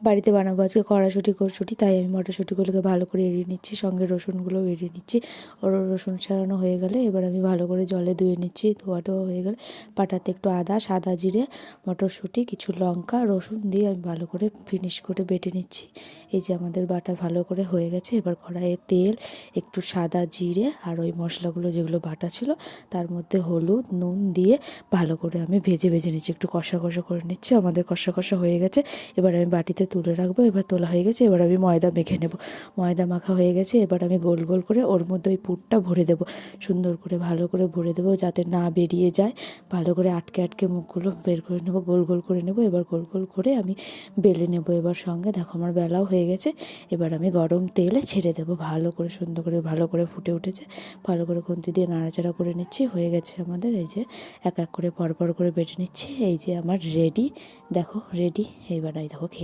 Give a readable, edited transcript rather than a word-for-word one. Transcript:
বাড়িতে বানাবো আজকে কড়াশুঁটি, তাই আমি মটরশুঁটিগুলোকে ভালো করে এড়িয়ে নিচ্ছি, সঙ্গে রসুনগুলোও এড়িয়ে নিচ্ছি। রসুন ছাড়ানো হয়ে গেলে এবার আমি ভালো করে জলে ধুয়ে নিচ্ছি। ধোয়াটাও হয়ে গেলে পাটাতে একটু আদা, সাদা জিরে, মটরশুঁটি, কিছু লঙ্কা, রসুন দিয়ে আমি ভালো করে ফিনিশ করে বেটে নিচ্ছি। এই যে আমাদের বাটা ভালো করে হয়ে গেছে। এবার কড়াইয়ে তেল, একটু সাদা জিরে আর ওই মশলাগুলো যেগুলো বাটা ছিল তার মধ্যে হলুদ, নুন দিয়ে ভালো করে আমি ভেজে নিচ্ছি, একটু কষা করে নিচ্ছি। আমাদের কষা হয়ে গেছে। এবার আমি বাটিতে তুলে রাখবো। এবার তোলা হয়ে গেছে। এবার আমি ময়দা মেখে নেব। ময়দা মাখা হয়ে গেছে। এবার আমি গোল গোল করে ওর মধ্যে ওই পুরটা ভরে দেবো, সুন্দর করে ভালো করে ভরে দেবো যাতে না বেরিয়ে যায়। ভালো করে আটকে মুখগুলো বের করে নেব, গোল গোল করে নেব। এবার গোল গোল করে আমি বেলে নেব। এবার সঙ্গে দেখো আমার বেলাও হয়ে গেছে। এবার আমি গরম তেলে ছেড়ে দেবো। ভালো করে সুন্দর করে ভালো করে ফুটে উঠেছে। ভালো করে খুন্তি দিয়ে নাড়াচাড়া করে নিচ্ছি। হয়ে গেছে আমাদের। এই যে এক এক করে পরপর করে বেটে নিচ্ছি। এই যে আমার রেডি, দেখো রেডি। এইবার এই দেখো খেয়ে